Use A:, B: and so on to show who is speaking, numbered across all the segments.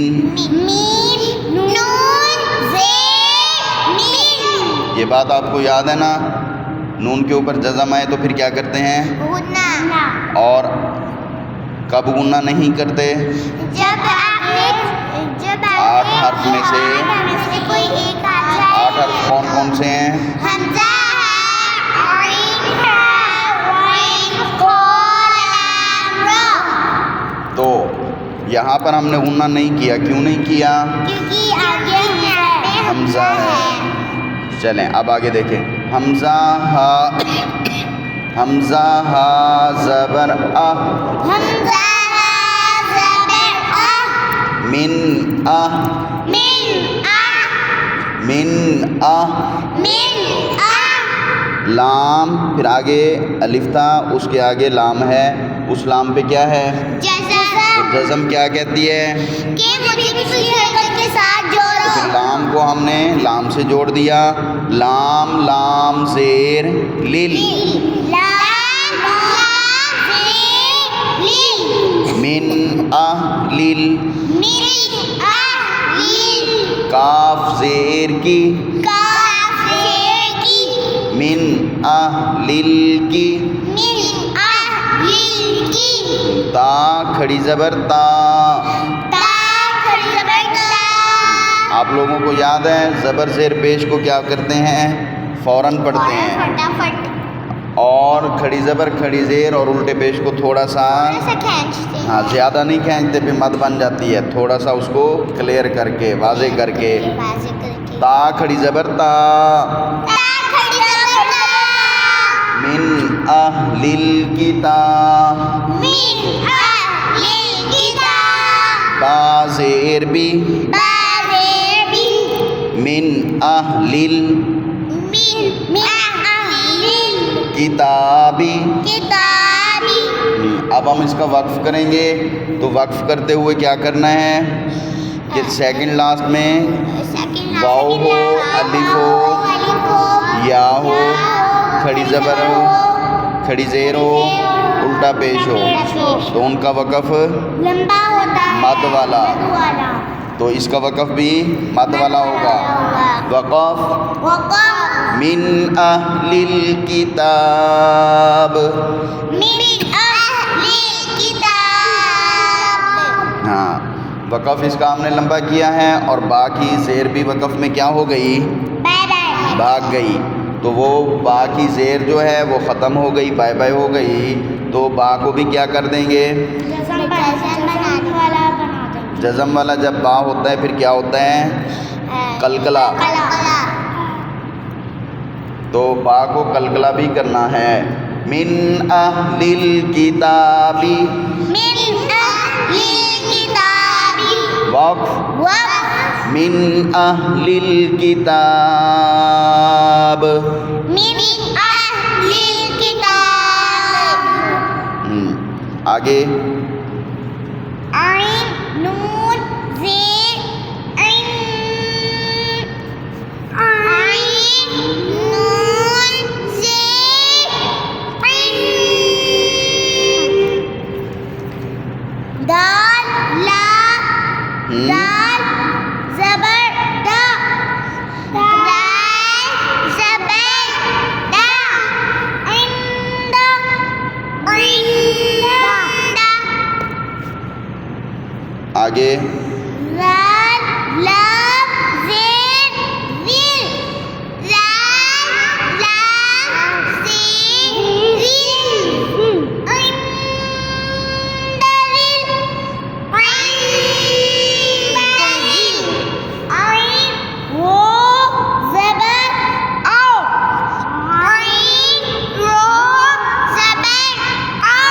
A: मिन,
B: मीम नून ज़ेर मिन।
A: ये बात आपको याद है ना? नून के ऊपर जज़म आए तो फिर क्या करते हैं?
B: गुन्ना।
A: और कब गुन्ना नहीं करते?
B: जब
A: आठ हर्फ में से
B: कोई एक आ जाए।
A: 8 हर्फ कौन कौन से हैं?
B: हमज़ा है, आइन है, वाइन, कॉल, लाम, रा।
A: तो यहाँ पर हमने गुन्ना नहीं किया। क्यों नहीं किया?
B: क्योंकि आगे
A: हमज़ा है। चलें अब आगे देखें। हमज़ा हा, हमज़ा हा ज़बर आ,
B: हमज़ा हा ज़बर आ,
A: मिन आ,
B: मिन आ,
A: मिन आ,
B: मिन आ।
A: लाम, फिर आगे अलिफ था, उसके आगे लाम है, उस लाम पे क्या है?
B: जज़म।
A: जज़म क्या कहती है?
B: के मुझे पिछली हरकत के साथ जोड़ो।
A: फिर लाम को हमने लाम से जोड़ दिया। लाम लाम ज़ेर लिल,
B: लाम लाम ज़ेर लिल,
A: मिन अहलिल,
B: मिन अहलिल,
A: काफ ज़ेर की,
B: काफ ज़ेर की,
A: मिन अहलिल की,
B: मिन अहलिल की,
A: ता खड़ी ज़बर ता।
B: ता खड़ी ज़बर ता।
A: आप लोगों को याद है ज़बर ज़ेर पेश को क्या करते हैं? फ़ौरन पढ़ते हैं।
B: फटाफट
A: और खड़ी ज़बर खड़ी ज़ेर और उल्टे पेश को थोड़ा सा
B: खींचते हैं।
A: हाँ ज़्यादा नहीं खींचते, फिर मद बन जाती है। थोड़ा सा उसको क्लियर करके वाज़े करके।
B: वाज़े करके।
A: ता खड़ी ज़बर ता,
B: ता खड़ी ज़बर ता,
A: मिन अहलिल किताब,
B: मिन अहलिल किताब,
A: बा ज़ेर बी,
B: बा ज़ेर बी,
A: मिन अहलिल
B: मिन अहलिल
A: किताबी।
B: किताबी।
A: अब हम इसका वक्फ करेंगे। तो वक्फ करते हुए क्या करना है कि सेकंड लास्ट में वाव हो, अलिफ हो, या हो, खड़ी ज़बर हो, खड़ी ज़ेर हो, उल्टा पेश हो, तो उनका वक़फ़
B: लंबा होता है,
A: मद वाला। तो इसका वक़फ़ भी मद वाला होगा। वक़फ़
B: वक़फ़
A: मिन अहलिल किताब।
B: मिन अहलिल किताब।
A: हाँ, वक़फ़ इसका हमने लंबा किया है और बाकी ज़ेर भी वक़फ़ में क्या हो गई?
B: Bye bye.
A: भाग गई। तो वो बा की ज़ेर जो है वो ख़त्म हो गई, बाय बाय हो गई। तो बा को भी क्या कर देंगे?
B: जज़म वाला बना देंगे।
A: जज़म वाला जब बा होता है फिर क्या होता है? कलकला। तो बा को कलकला भी करना है। मिन अहलिल किताबी,
B: मिन अहलिल किताबी,
A: वक़्फ़
B: वक़्फ़
A: मिन अहलिल किताब।
B: मिन अहलिल किताब।
A: आगे
B: आइन नून ज़ेर ऐन, आइन नून ज़ेर ऐन, दाल लाम दाल ज़बर दा, दाल ज़बर दा, इंदा इंदा।
A: आगे
B: लाल लाम ज़ेर विल, लाल लाम ज़ेर विल, इंदविल इंदविल, आइन वो ज़बर औ, आइन रो ज़बर औ,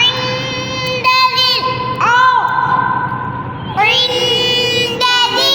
B: इंदविल औ, इंदविल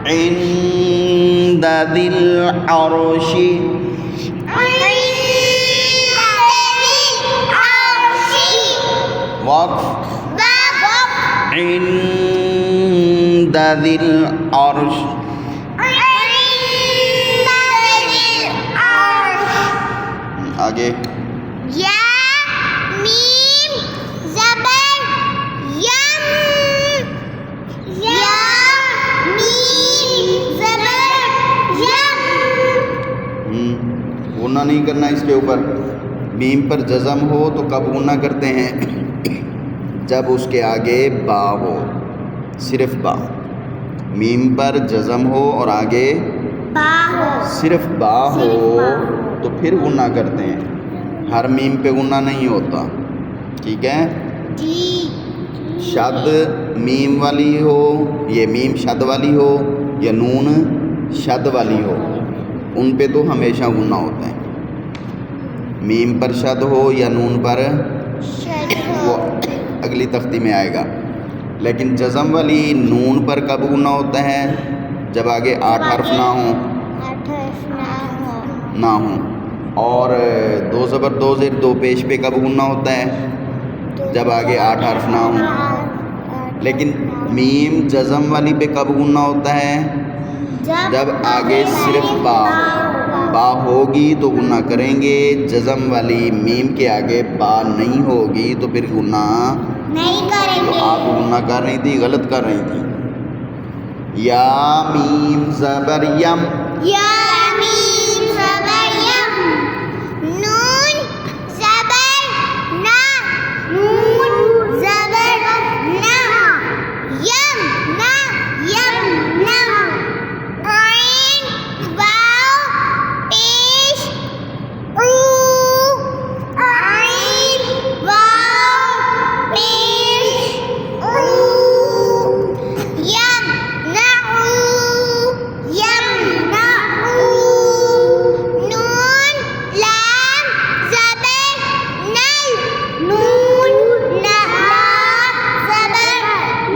A: عند ذي العرش وقف عند ذي العرش आगे
B: या मीम ज़बर यम या मीम ज़बर यम
A: गुना नहीं करना इसके ऊपर। मीम पर जज़म हो तो कब गुना करते हैं? जब उसके आगे बा हो, सिर्फ बा। मीम पर जज़म हो और आगे
B: बा हो,
A: सिर्फ बा हो तो फिर गुना करते हैं। हर मीम पे गुना नहीं होता, ठीक है।
B: जी
A: शद मीम वाली हो, ये मीम शद वाली हो या नून शद वाली हो, उन पे तो हमेशा गुना होता है। मीम पर शद हो या नून पर, वो अगली तख्ती में आएगा। लेकिन जज़म वाली नून पर कब गुना होता है? जब आगे 8 हर्फ ना हो। और 2 ज़बर 2 ज़ेर 2 पेश पे कब गुना होता है? जब आगे 8 हर्फ ना हो। लेकिन मीम जज़म वाली पे कब गुना होता है? जब आगे सिर्फ बा हो। बा होगी तो गुना करेंगे, जज़म वाली मीम के आगे बा नहीं होगी तो फिर गुना
B: नहीं करेंगे।
A: तो आप गुना कर रही थी, गलत कर रही थी। या मीम ज़बर यम,
B: या मीम ज़बर यम, नून ज़बर ना, नून ज़बर ना, यम ना, यम ना, आइन वाव पेश ऊ, आइन वाव पेश ऊ, यम ना नून लाम ज़बर नल, नून लाम ज़बर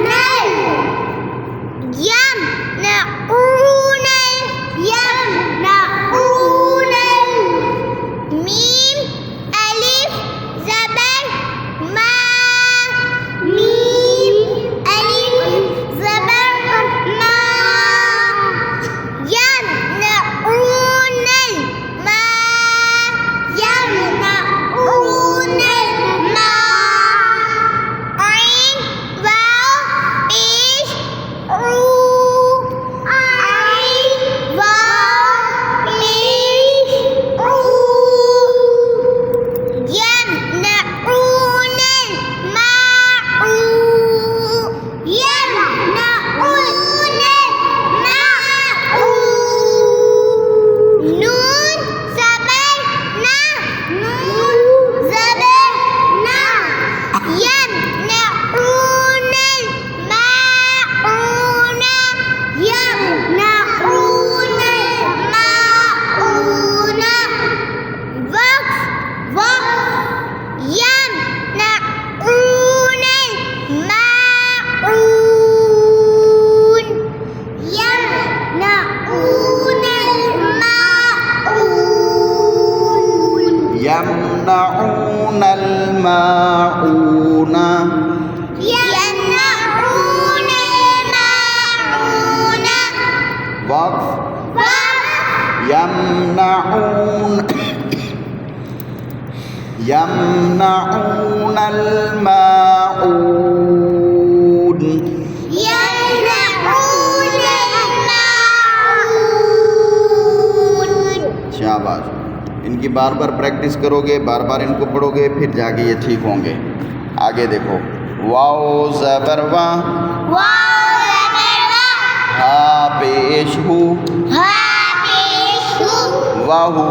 B: नल, यमनऊनल, यमनऊनल, मीम अलिफ ज़बर मा, मीम अलिफ ज़बर मा, यमनऊनल मा, यमनऊनल मा, आइन वाव पेश ऊ, आइन वाव पेश ऊ, यमनऊनल माऊ, यमनऊनल माऊ, नून ज़बर ना, नून ज़बर ना, यमनऊनल माऊना, यमनऊनल माऊना, वक़्फ़ यमनऊनल माऊन, यमनऊनल माऊन,
A: यमनऊनल माऊना,
B: यमनऊनल माऊना,
A: वक़्फ़ यमनऊन यमनऊनल माऊन,
B: यमनऊनल माऊन।
A: शाबाश। इनकी बार बार प्रैक्टिस करोगे, बार बार इनको पढ़ोगे, फिर जाके ये ठीक होंगे। आगे देखो, वाओ ज़बर वा,
B: वाव ज़बर वा,
A: हा पेश हु,
B: हा पेश हु,
A: वाहु,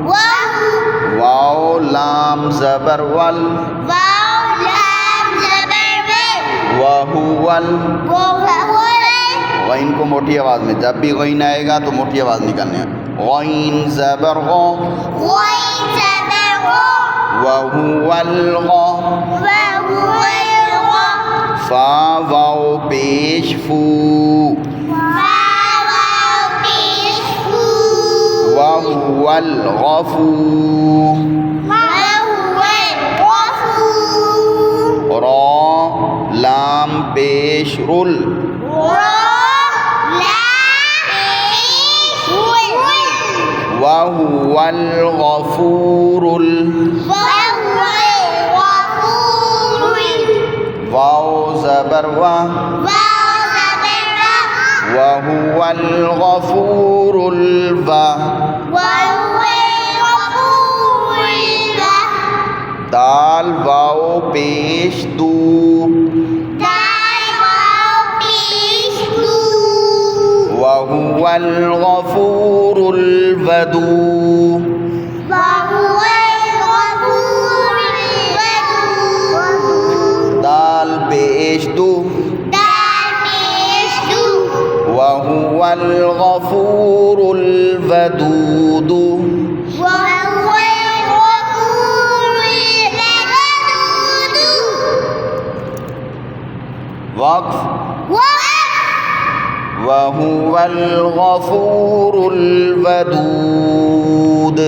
B: वाहु,
A: वाओ लाम ज़बर वल,
B: वाव लाम ज़बर वल,
A: वाहु वल।
B: वहुवल,
A: गईन को मोटी आवाज़ में, जब भी गईन आएगा तो मोटी आवाज़ निकालनी है। गईन ज़बर गो,
B: गईन ज़बर गो,
A: वहुवल गो,
B: वहुवल गो,
A: फा वाओ पेश फू,
B: वाव
A: वहुवल गफूर। रॉ लाम पेश रुल। वहुवल गफूरुल। वाव ज़बर वाह। वहुवल गफूरुल वाह। दाल वाव पेश दू। वहुवल गफूरुल वदूद। दाल पेश दू। वहुवल गफूरुल वदूद। वक्फ वहुवल गफूरुल वदूद।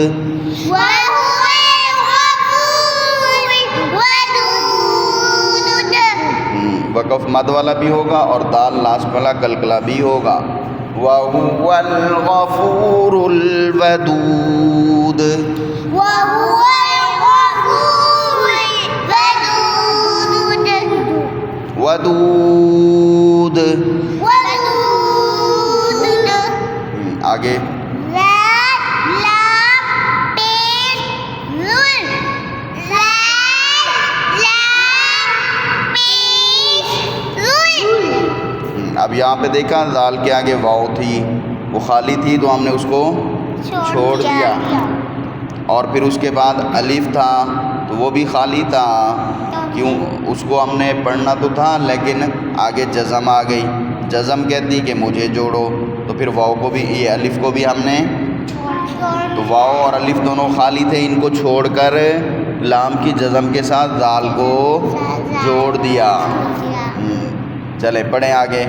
A: वक़फ़ मद वाला भी होगा और दाल लास्ट वाला कलकला भी होगा। वहुवल गफूरुल वदूद। वदूद। आगे अब यहाँ पे देखा दाल के आगे वाव थी, वो खाली थी तो हमने उसको छोड़ दिया। और फिर उसके बाद अलिफ था तो वो भी खाली था, क्यों उसको हमने पढ़ना तो था लेकिन आगे जज़म आ गई। जज़म कहती कि मुझे जोड़ो, तो फिर वाव को भी, ये अलिफ को भी हमने, तो वाव और अलिफ दोनों खाली थे, इनको छोड़कर लाम की जज़म के साथ दाल को जोड़ दिया। चले पढ़ें आगे।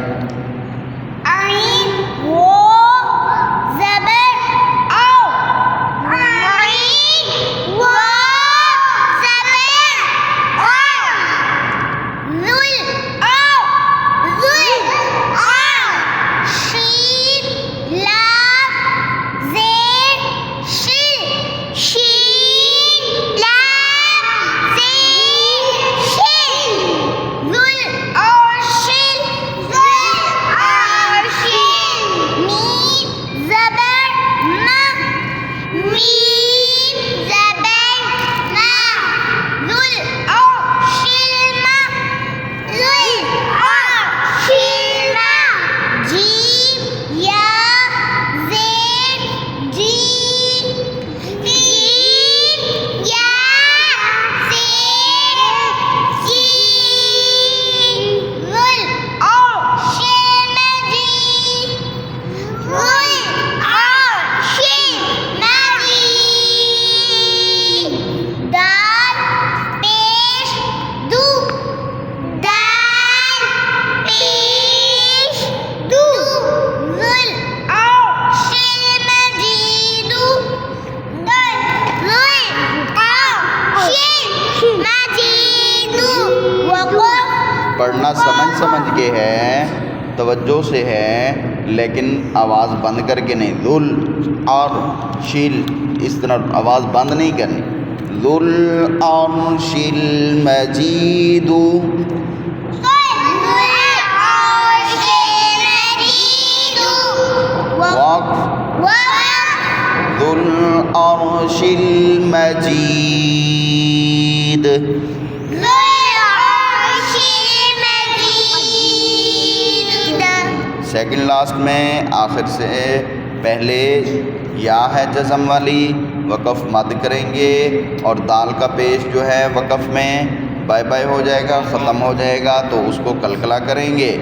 A: पढ़ना समझ के है, तवज्जो से है, लेकिन आवाज़ बंद करके नहीं। ज़ुल और शील इस तरह आवाज़ बंद नहीं करनी। ज़ुल और शील मजीदू। ज़ुल और शील मजीद। सेकंड लास्ट में आखिर से पहले या है जज़म वाली, वक़फ़ मद करेंगे और दाल का पेश जो है वक़फ़ में बाय बाय हो जाएगा, ख़त्म हो जाएगा, तो उसको कलकला करेंगे।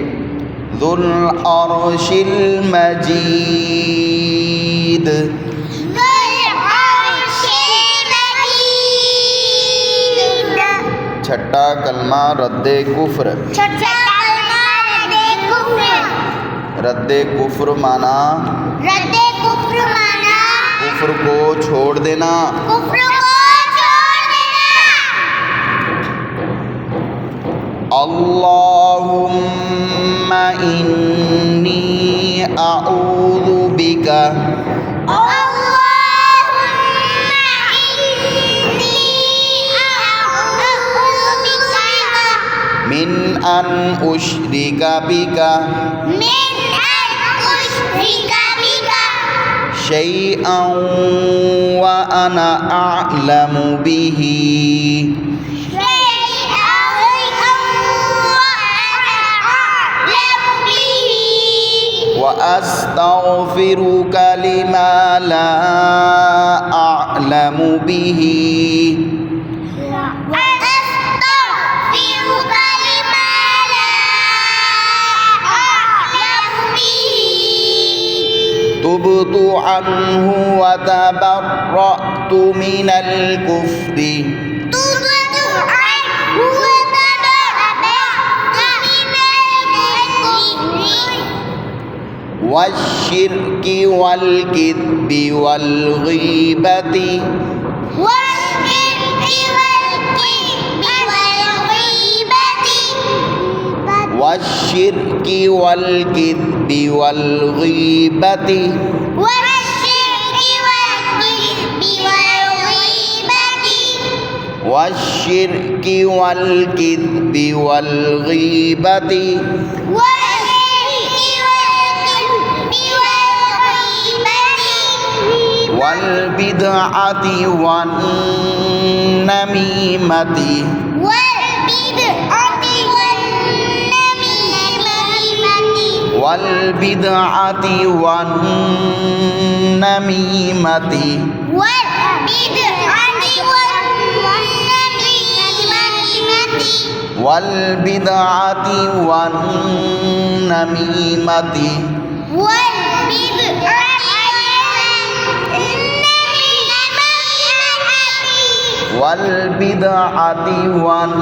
A: ज़ुल अर्शिल मजीद। छठा कलमा रद्दे कुफ्र। रद्दे कुफ्र माना कुफ्र को छोड़ देना।
B: कुफ्र को छोड़ देना।
A: अल्लाहुम्मा इन्नी अऊज़ु बिका मिन अन उश्रिका बिका शैअन व अना अअलमु बिही व अस्तग़फिरुका लिमा ला अअलमु बिही तुबतु अन्हु व तबर्रअतु मिनल कुफ्रि वश्शिर्कि वल किद्बि वल गीबति वश्शिर्कि वल किद्बि वल गीबति वश्शिर्कि वल किद्बि वल गीबति वल बिदअति वन नमीमति वल बिदअति वन नमीमति वल बिदअति वन नमीमति वल बिदअति वन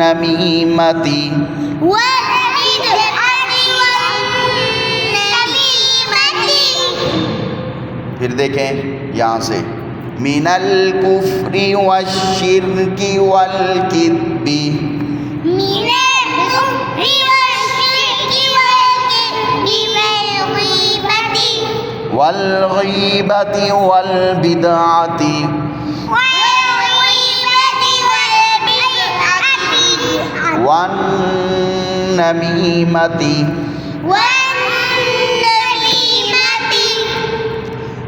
A: नमीमति। फिर देखें यहाँ से मिनल कुफ्रि वश्शिर्कि वल किद्बि वल गीबति वल बिदअति वन नमीमति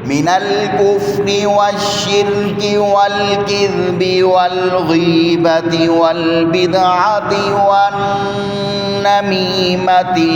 A: मिनल कुफ्रि वश्शिर्कि वल किद्बि वल गीबति वल बिदअति वन नमीमति